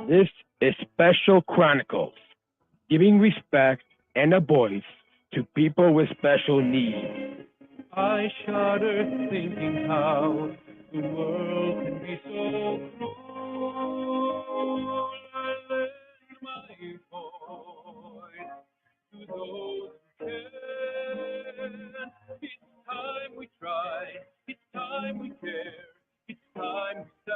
This is Special Chronicles, giving respect and a voice to people with special needs. I shudder thinking how the world can be so cruel. I lend my voice to those who can. It's time we try, it's time we care, it's time we stand.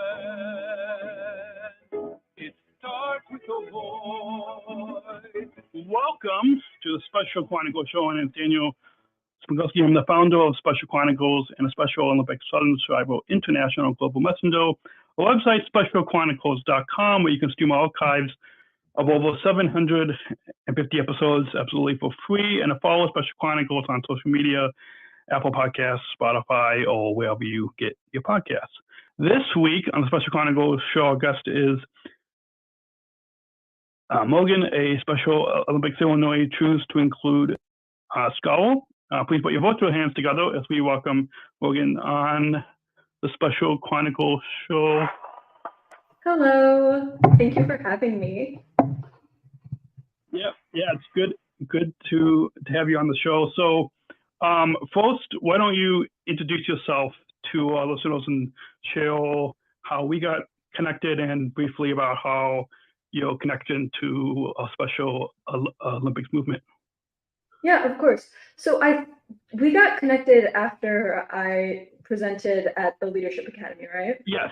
It starts with a voice. Welcome to the Special Chronicles Show. My name is Daniel Smrokowski. I'm the founder of Special Chronicles and a Special Olympics Southern Survival International Global Messenger. Our website, specialchronicles.com, where you can stream archives of over 750 episodes absolutely for free, and to follow Special Chronicles on social media, Apple Podcasts, Spotify, or wherever you get your podcasts. This week on the Special Chronicles Show, our guest is Morgan, a Special Olympics Illinois choose to include scholar. Please put your virtual hands together as we welcome Morgan on the Special Chronicles Show. Hello. Thank you for having me. Yeah, it's good to have you on the show. So first, why don't you introduce yourself to our listeners and share how we got connected and briefly about how your connection to a Special Olympics movement. Yeah, of course. So we got connected after I presented at the Leadership Academy, right? Yes.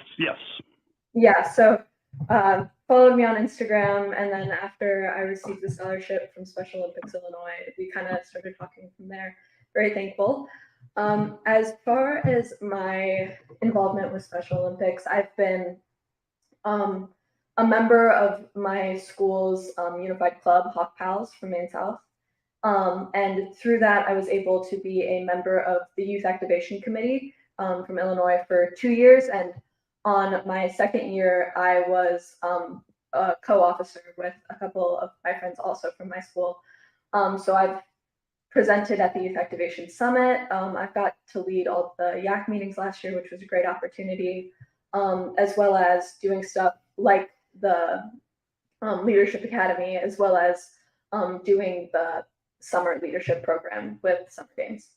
Yeah, so followed me on Instagram, and then after I received the scholarship from Special Olympics Illinois, we kind of started talking from there. Very thankful. As far as my involvement with Special Olympics, I've been a member of my school's unified club, Hawk Pals from Maine South. And through that, I was able to be a member of the Youth Activation Committee from Illinois for 2 years. And on my second year, I was a co-officer with a couple of my friends also from my school. So I've presented at the Youth Activation Summit. I've got to lead all the YAC meetings last year, which was a great opportunity, as well as doing stuff like the Leadership Academy, as well as doing the summer leadership program with Summer Games.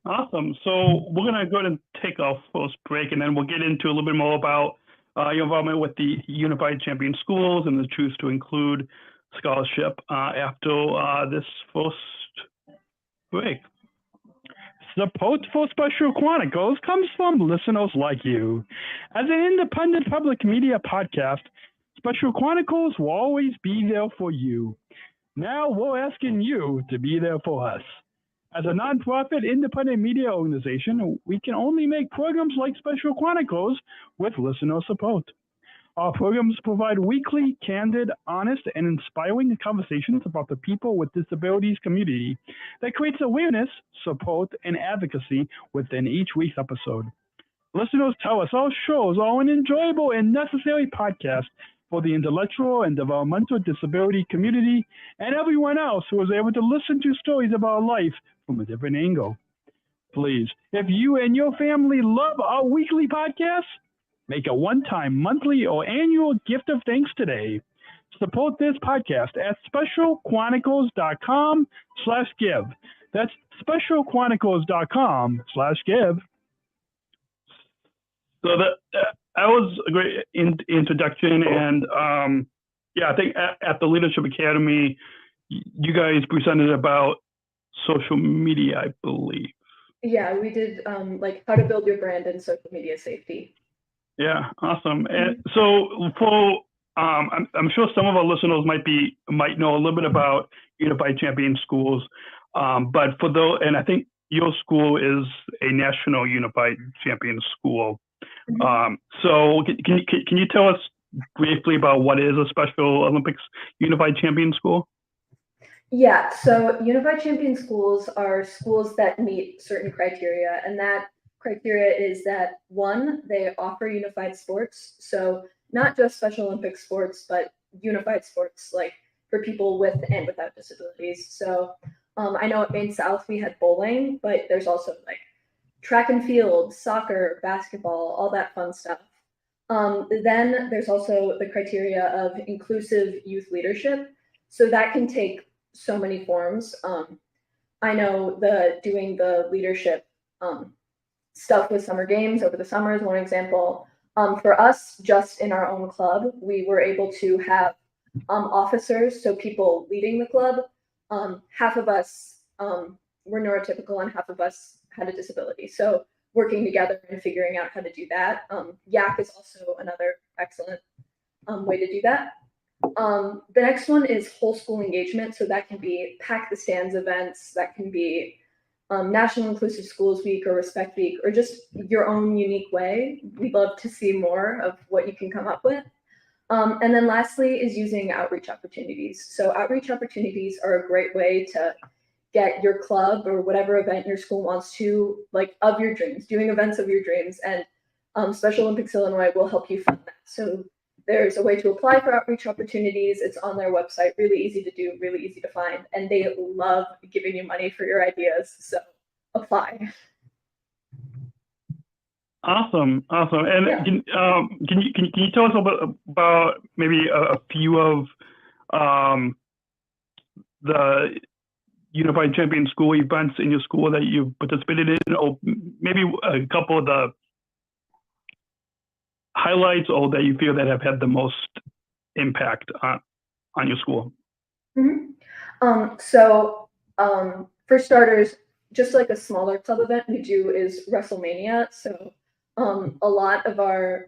Awesome. So we're going to go ahead and take our first break, and then we'll get into a little bit more about your involvement with the Unified Champion Schools and the Choose to Include scholarship after this first break. Support for Special Chronicles comes from listeners like you. As an independent public media podcast, Special Chronicles will always be there for you. Now we're asking you to be there for us. As a nonprofit independent media organization, we can only make programs like Special Chronicles with listener support. Our programs provide weekly, candid, honest, and inspiring conversations about the people with disabilities community that creates awareness, support, and advocacy within each week's episode. Listeners tell us our shows are an enjoyable and necessary podcast for the intellectual and developmental disability community and everyone else who is able to listen to stories about life from a different angle. Please, if you and your family love our weekly podcasts, make a one-time, monthly, or annual gift of thanks today. Support this podcast at specialchronicles.com/give. That's specialchronicles.com/give. So that was a great introduction, and I think at the Leadership Academy, you guys presented about social media, I believe. Yeah, we did like how to build your brand in social media safety. Yeah, awesome. And so for I'm sure some of our listeners might know a little bit about Unified Champion Schools, but for those, and I think your school is a national Unified Champion School. So can you tell us briefly about what is a Special Olympics Unified Champion School? Yeah, so Unified Champion Schools are schools that meet certain criteria, and that criteria is that, one, they offer unified sports, so not just Special Olympics sports, but unified sports, like for people with and without disabilities. So I know at Maine South we had bowling, but there's also like track and field, soccer, basketball, all that fun stuff. Then there's also the criteria of inclusive youth leadership. So that can take so many forms. I know doing the leadership stuff with summer games over the summer is one example. For us, just in our own club, we were able to have officers, so people leading the club. Half of us were neurotypical and half of us had a disability. So working together and figuring out how to do that. YAC is also another excellent way to do that. The next one is whole school engagement. So that can be Pack the Stands events, that can be National Inclusive Schools Week or Respect Week, or just your own unique way. We'd love to see more of what you can come up with. And then lastly is using outreach opportunities. So outreach opportunities are a great way to get your club or whatever event your school wants to, like, of your dreams, doing events of your dreams. And Special Olympics Illinois will help you fund that. So there's a way to apply for outreach opportunities. It's on their website, really easy to do, really easy to find, and they love giving you money for your ideas. So apply. Awesome. And Yeah. Can you tell us a little bit about maybe a few of the Unified Champion School events in your school that you've participated in, or maybe a couple of the highlights or that you feel that have had the most impact on your school? Mm-hmm. For starters, just like a smaller club event we do is WrestleMania. So a lot of our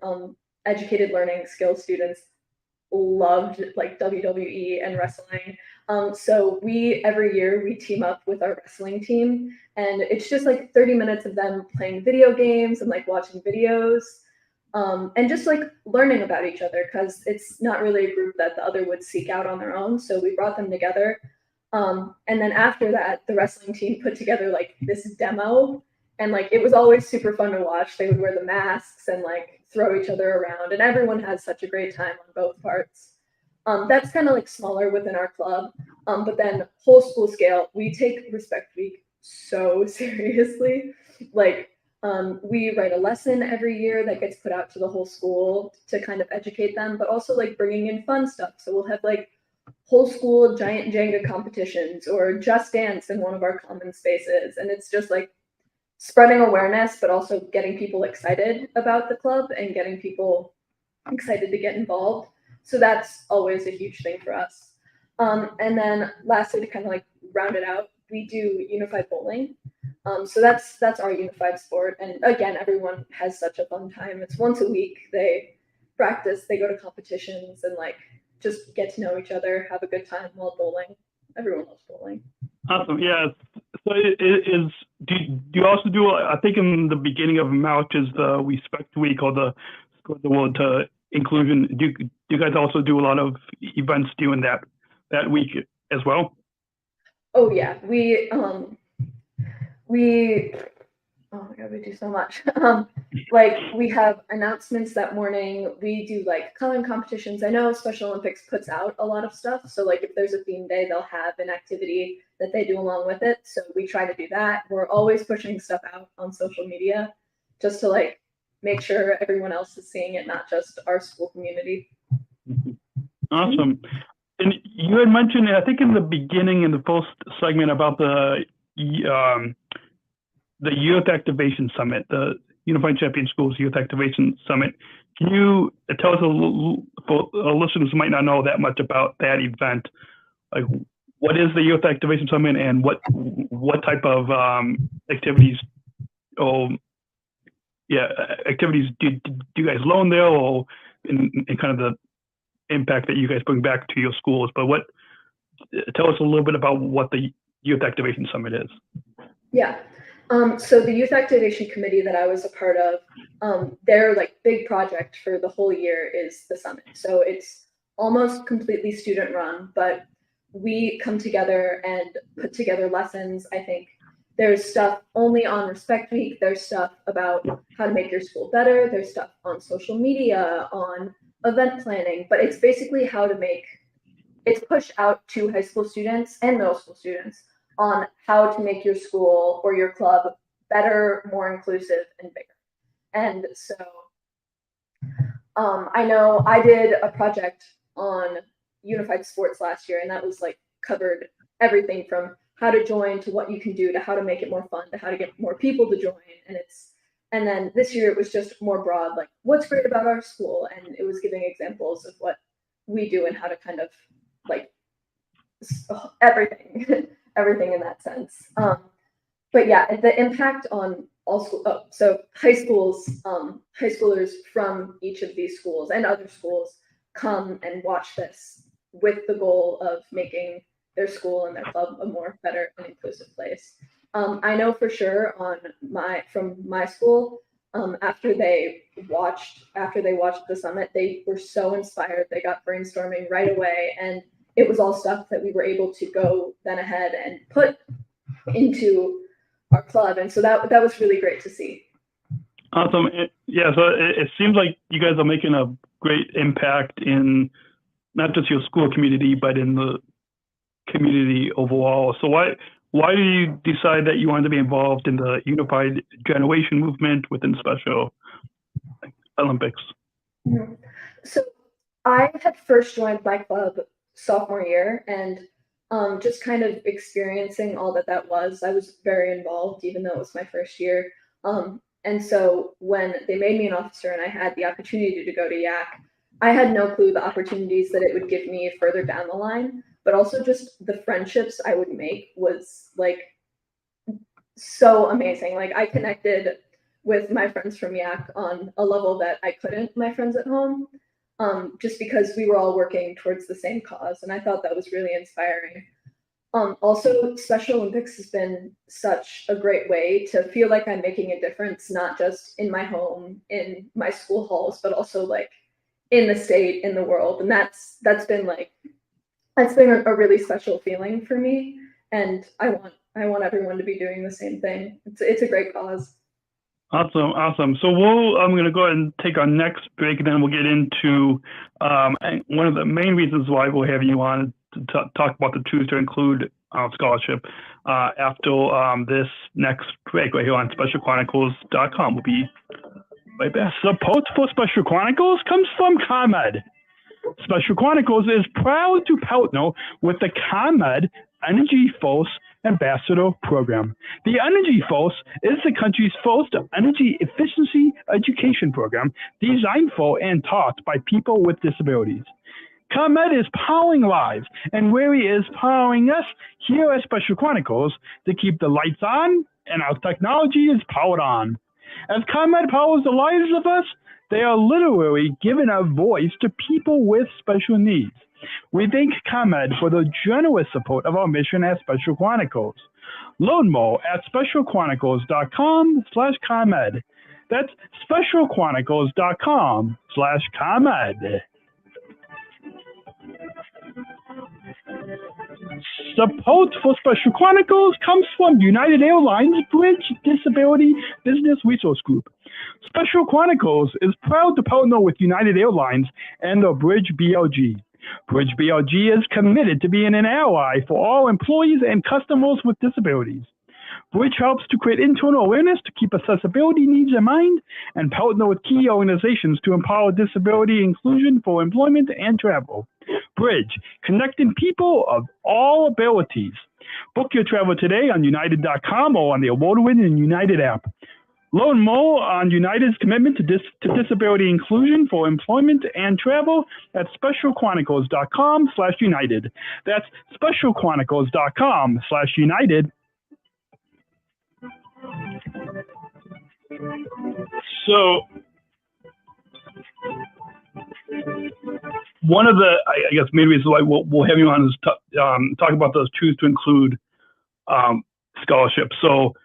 educated learning skills students loved like WWE and wrestling. So every year we team up with our wrestling team, and it's just like 30 minutes of them playing video games and like watching videos. And just like learning about each other, because it's not really a group that the other would seek out on their own. So we brought them together. And then after that, the wrestling team put together like this demo, and like it was always super fun to watch. They would wear the masks and like throw each other around, and everyone has such a great time on both parts. That's kind of like smaller within our club. But then whole school scale, we take Respect Week so seriously. Like, we write a lesson every year that gets put out to the whole school to kind of educate them, but also like bringing in fun stuff. So we'll have like whole school giant Jenga competitions or Just Dance in one of our common spaces. And it's just like spreading awareness, but also getting people excited about the club and getting people excited to get involved. So that's always a huge thing for us. And then lastly, to kind of like round it out, we do unified bowling. So that's our unified sport. And again, everyone has such a fun time. It's once a week. They practice, they go to competitions, and like just get to know each other, have a good time while bowling. Everyone loves bowling. Awesome. Yeah. So do you also do, I think in the beginning of March is the Respect Week, or the World to Inclusion. Do you guys also do a lot of events during that week as well? Oh yeah, we oh my god, we do so much. Like we have announcements that morning. We do like coloring competitions. I know Special Olympics puts out a lot of stuff. So like if there's a theme day, they'll have an activity that they do along with it. So we try to do that. We're always pushing stuff out on social media just to like make sure everyone else is seeing it, not just our school community. Awesome. And you had mentioned, I think in the beginning, in the first segment, about the Youth Activation Summit, the Unified Champion Schools Youth Activation Summit. Can you tell us a little, for our listeners who might not know that much about that event, like what is the Youth Activation Summit, and what type of activities activities do you guys learn there, or in kind of the impact that you guys bring back to your schools? But tell us a little bit about what the Youth Activation Summit is. Yeah. So the Youth Activation Committee that I was a part of, their like big project for the whole year is the summit. So it's almost completely student run, but we come together and put together lessons. I think there's stuff only on Respect Week. There's stuff about how to make your school better. There's stuff on social media, on event planning, but it's basically it's pushed out to high school students and middle school students on how to make your school or your club better, more inclusive, and bigger. And so I know I did a project on unified sports last year, and that was like covered everything from how to join to what you can do to how to make it more fun to how to get more people to join. And then this year it was just more broad, like what's great about our school, and it was giving examples of what we do and how to kind of like everything, everything in that sense. But yeah, the impact on all school. Oh, so high schoolers from each of these schools and other schools come and watch this with the goal of making their school and their club a more better and inclusive place. I know for sure from my school, after they watched the summit, they were so inspired. They got brainstorming right away, and it was all stuff that we were able to go then ahead and put into our club, and so that was really great to see. Awesome. So it seems like you guys are making a great impact in not just your school community, but in the community overall. So why did you decide that you wanted to be involved in the unified generation movement within Special Olympics? Mm-hmm. So I had first joined my club sophomore year, and just kind of experiencing all that was, I was very involved, even though it was my first year. And so when they made me an officer and I had the opportunity to go to YAC, I had no clue the opportunities that it would give me further down the line, but also just the friendships I would make was like so amazing. Like I connected with my friends from YAC on a level that I couldn't my friends at home. Just because we were all working towards the same cause. And I thought that was really inspiring. Also, Special Olympics has been such a great way to feel like I'm making a difference, not just in my home, in my school halls, but also like in the state, in the world. And that's been a really special feeling for me. And I want everyone to be doing the same thing. It's a great cause. Awesome. So I'm going to go ahead and take our next break, and then we'll get into one of the main reasons why we'll have you on to talk about the Choose to Include scholarship after this next break right here on SpecialChronicles.com. We'll be right back. Support for Special Chronicles comes from ComEd. Special Chronicles is proud to partner with the ComEd Energy Force Ambassador Program. The Energy Force is the country's first energy efficiency education program designed for and taught by people with disabilities. ComEd is powering lives, and Wary is powering us here at Special Chronicles to keep the lights on and our technology is powered on. As ComEd powers the lives of us, they are literally giving a voice to people with special needs. We thank ComEd for the generous support of our mission at Special Chronicles. Learn more at specialchronicles.com/ComEd. That's specialchronicles.com/ComEd. Support for Special Chronicles comes from United Airlines Bridge Disability Business Resource Group. Special Chronicles is proud to partner with United Airlines and the Bridge BLG. Bridge BLG is committed to being an ally for all employees and customers with disabilities. Bridge helps to create internal awareness to keep accessibility needs in mind and partner with key organizations to empower disability inclusion for employment and travel. Bridge, connecting people of all abilities. Book your travel today on United.com or on the award-winning United app. Learn more on United's commitment to disability inclusion for employment and travel at specialchronicles.com/United. That's specialchronicles.com/United. So, one of the, I guess, main reasons why we'll have you on is talk about those Choose to Include scholarships. So,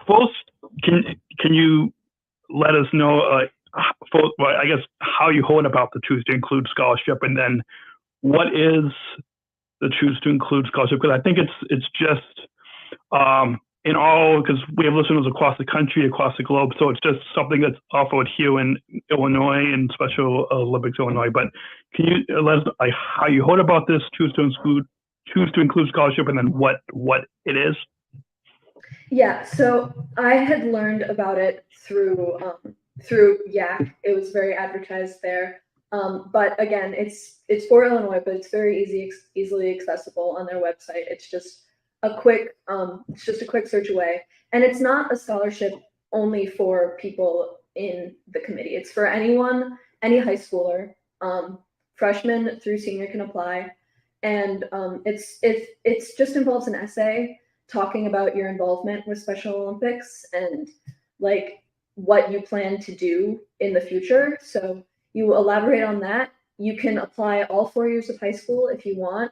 first, can you let us know, I guess, how you heard about the Choose to Include scholarship, and then what is the Choose to Include scholarship? Because I think it's just in all, because we have listeners across the country, across the globe, so it's just something that's offered here in Illinois and Special Olympics Illinois. But can you let us know how you heard about this Choose to Include scholarship, and then what it is? Yeah, so I had learned about it through through YAC. It was very advertised there. But again, it's for Illinois, but it's very easily accessible on their website. It's just a quick search away, and it's not a scholarship only for people in the committee. It's for anyone, any high schooler, freshman through senior can apply, and it's just involves an essay talking about your involvement with Special Olympics and like what you plan to do in the future. So you elaborate on that. You can apply all 4 years of high school if you want.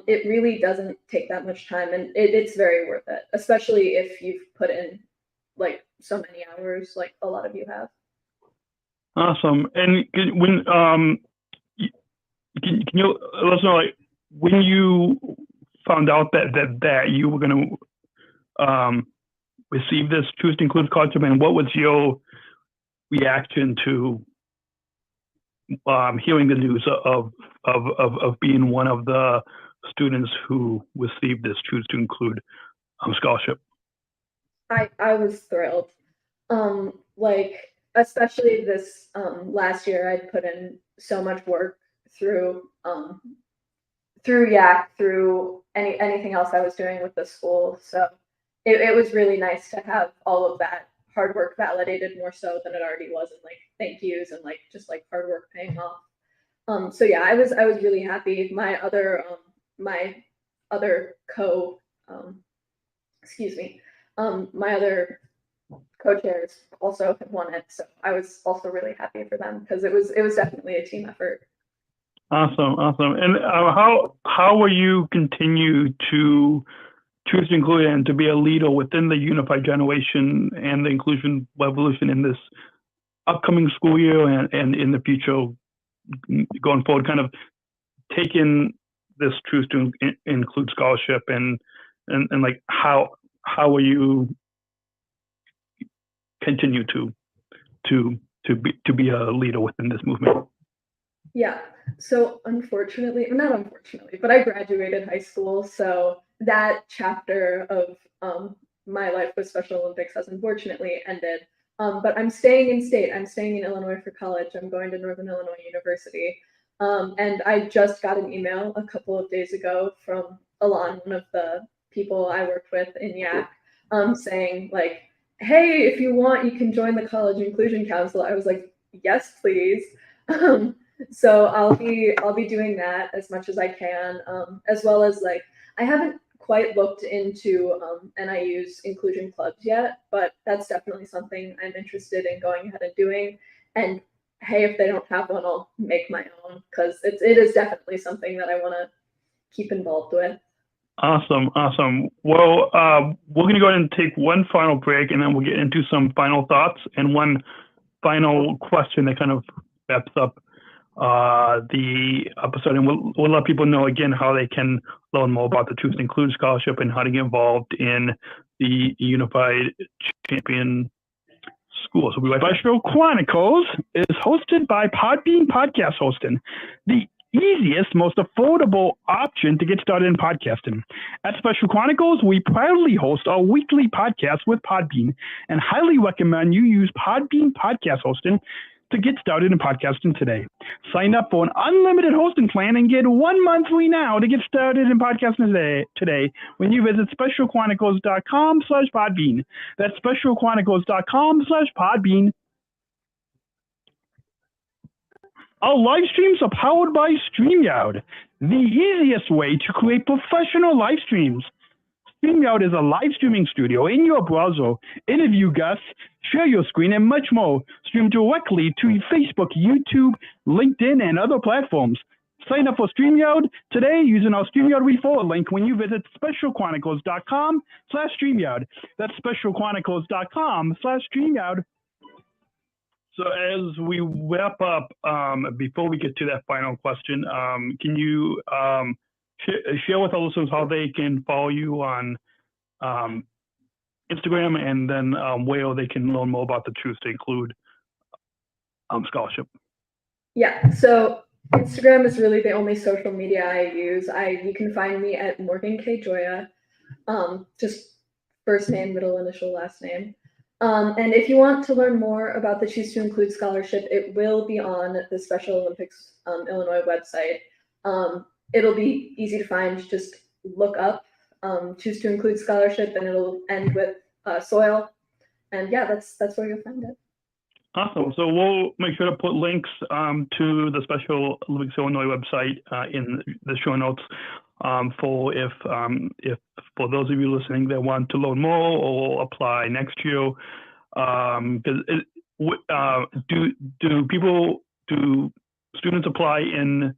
It really doesn't take that much time, and it's very worth it, especially if you've put in like so many hours, like a lot of you have. Awesome. And when can you let us know, like, when you found out that you were going to receive this Choose to Include scholarship, and what was your reaction to hearing the news of being one of the students who received this Choose to Include scholarship? I was thrilled. Like, especially this last year, I'd put in so much work through YAC, through anything else I was doing with the school. So it was really nice to have all of that hard work validated more so than it already was, and like thank yous and like just like hard work paying off. So yeah, I was really happy. My other my other co-chairs also had won it, so I was also really happy for them because it was definitely a team effort. Awesome. And how will you continue to choose to include and to be a leader within the unified generation and the inclusion revolution in this upcoming school year and in the future going forward, kind of taking this Choose to Include scholarship and like how will you continue to be a leader within this movement? Yeah. So not unfortunately, but I graduated high school, so that chapter of my life with Special Olympics has unfortunately ended. But I'm staying in state. I'm staying in Illinois for college. I'm going to Northern Illinois University. And I just got an email a couple of days ago from Alon, one of the people I worked with in YAC, saying like, hey, if you want, you can join the College Inclusion Council. I was like, yes, please. So I'll be doing that as much as I can, as well as like I haven't quite looked into NIU's inclusion clubs yet, but that's definitely something I'm interested in going ahead and doing. And hey, if they don't have one, I'll make my own because it is definitely something that I want to keep involved with. Awesome. Well, we're going to go ahead and take one final break, and then we'll get into some final thoughts and one final question that kind of wraps up the episode, and we'll let people know again how they can learn more about the Choose to Include scholarship and how to get involved in the Unified Champion Schools. Special Chronicles is hosted by Podbean Podcast Hosting, the easiest, most affordable option to get started in podcasting. At Special Chronicles, we proudly host our weekly podcast with Podbean and highly recommend you use Podbean Podcast Hosting to get started in podcasting today. Sign up for an unlimited hosting plan and get 1 month free now to get started in podcasting today when you visit specialchronicles.com/Podbean. That's specialchronicles.com/Podbean. Our live streams are powered by StreamYard, the easiest way to create professional live streams. StreamYard is a live streaming studio in your browser. Interview guests, share your screen, and much more. Stream directly to Facebook, YouTube, LinkedIn, and other platforms. Sign up for StreamYard today using our StreamYard referral link when you visit specialchronicles.com/StreamYard. That's specialchronicles.com/StreamYard. So as we wrap up, before we get to that final question, can you share with our listeners how they can follow you on Instagram, and then where they can learn more about the Choose to Include scholarship? Yeah, so Instagram is really the only social media I use. You can find me at Morgan K. Gioia, just first name, middle initial, last name. And if you want to learn more about the Choose to Include scholarship, it will be on the Special Olympics Illinois website. It'll be easy to find. Just look up Choose to Include scholarship, and it'll end with soil. And yeah, that's where you'll find it. Awesome. So we'll make sure to put links to the Special Olympics Illinois website in the show notes for if for those of you listening that want to learn more or apply next year. Do students apply in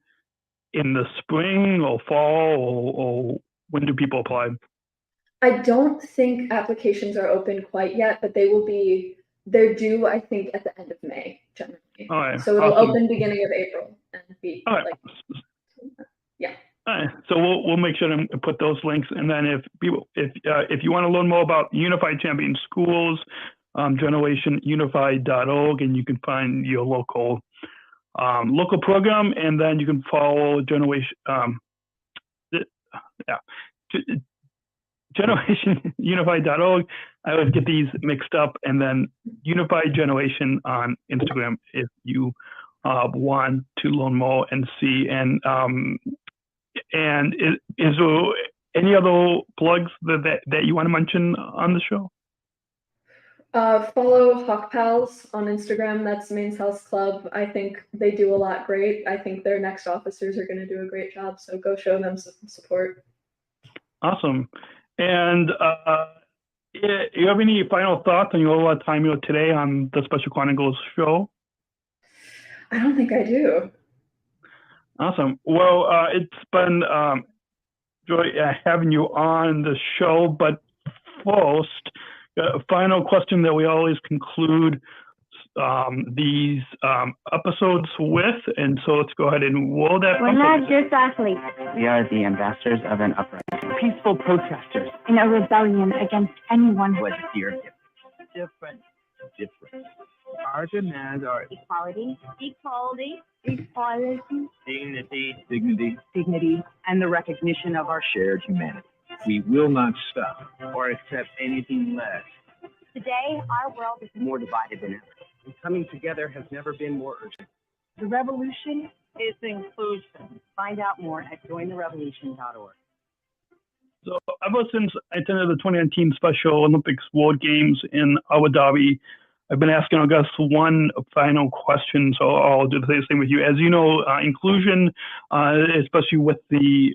the spring or fall, or when do people apply? I don't think applications are open quite yet, but they're due, I think, at the end of May, generally. All right. So it'll open beginning of April and be all right. Yeah. All right. So we'll make sure to put those links, and then if you want to learn more about Unified Champion Schools, generationunified.org, and you can find your local program, and then you can follow generationunified.org. I always get these mixed up, and then Unified Generation on Instagram if you want to learn more and see. And is there any other plugs that you want to mention on the show? Follow Hawk Pals on Instagram. That's Maine's Health Club. I think they do a lot great. I think their next officers are going to do a great job. So go show them some support. Awesome. And you have any final thoughts on your time here today on the Special Chronicles show? I don't think I do. Awesome. Well, it's been joy having you on the show. But first, a final question that we always conclude these episodes with, and so let's go ahead and roll that. We're not just athletes. We are the ambassadors of an uprising, peaceful protesters In a rebellion against anyone who has a fear of different. Our demands are equality, dignity, and the recognition of our shared humanity. We will not stop or accept anything less. Today, our world is More divided than ever. And coming together has never been more urgent. the revolution is inclusion. Find out more at jointherevolution.org. So ever since I attended the 2019 Special Olympics World Games in Abu Dhabi, I've been asking our guests one final question. So I'll do the same thing with you. As you know, inclusion, especially with the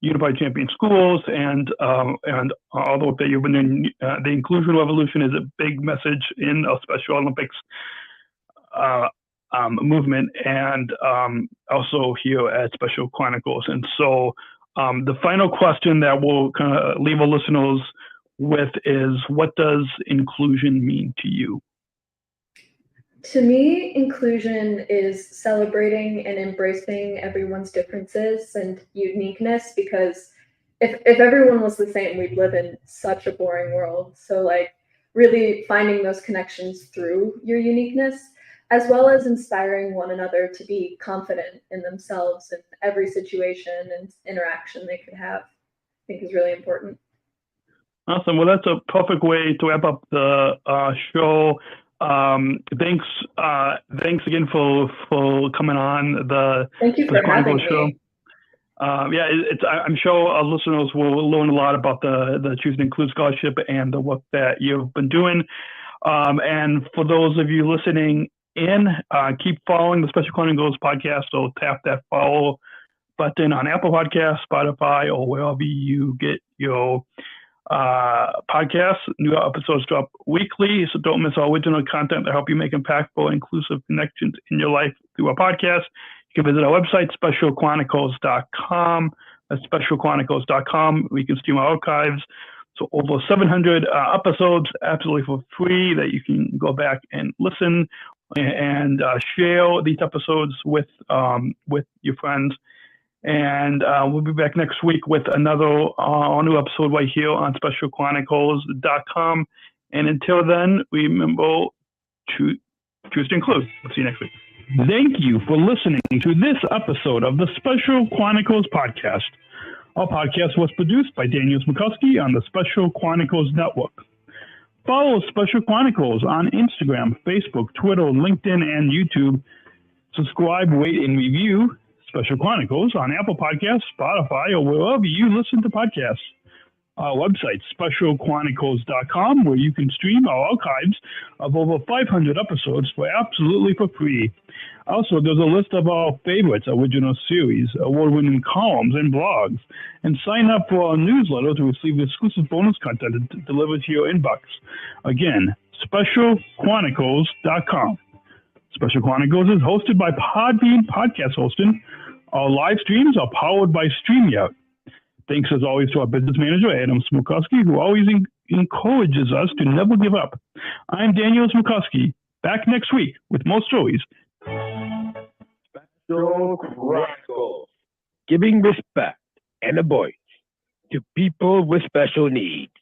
Unified Champion Schools and all the work that you've been doing, the inclusion revolution is a big message in a Special Olympics movement, and also here at Special Chronicles. And so the final question that we'll kind of leave our listeners with is, what does inclusion mean to you? To me, inclusion is celebrating and embracing everyone's differences and uniqueness, because if everyone was the same, we'd live in such a boring world. So like really finding those connections through your uniqueness, as well as inspiring one another to be confident in themselves in every situation and interaction they could have, I think is really important. Awesome. Well, that's a perfect way to wrap up the show. Thanks again for coming on the Thank you for having show. me. I'm sure our listeners will learn a lot about the Choose to Include Scholarship and the work that you've been doing. And for those of you listening in, keep following the Special Chronicles podcast. So tap that follow button on Apple Podcasts, Spotify, or wherever you get your podcasts. New episodes drop weekly, so don't miss our original content to help you make impactful, inclusive connections in your life through our podcast. You can visit our website, specialchronicles.com. That's specialchronicles.com. We can stream our archives. So over 700 episodes absolutely for free that you can go back and listen and share these episodes with your friends. And we'll be back next week with another new episode right here on specialchronicles.com. And until then, remember to choose to include. We'll see you next week. Thank you for listening to this episode of the Special Chronicles Podcast. Our podcast was produced by Daniel Smrokowski on the Special Chronicles Network. Follow Special Chronicles on Instagram, Facebook, Twitter, LinkedIn, and YouTube. Subscribe, rate, and review Special Chronicles on Apple Podcasts, Spotify, or wherever you listen to podcasts. Our website, specialchronicles.com, where you can stream our archives of over 500 episodes absolutely for free. Also, there's a list of our favorites, original series, award-winning columns, and blogs. And sign up for our newsletter to receive exclusive bonus content delivered to your inbox. Again, specialchronicles.com. Special Chronicles is hosted by Podbean Podcast Hosting. Our live streams are powered by StreamYard. Thanks as always to our business manager, Daniel Smrokowski, who always encourages us to never give up. I'm Daniel Smrokowski, back next week with more stories. Special Chronicles, giving respect and a voice to people with special needs.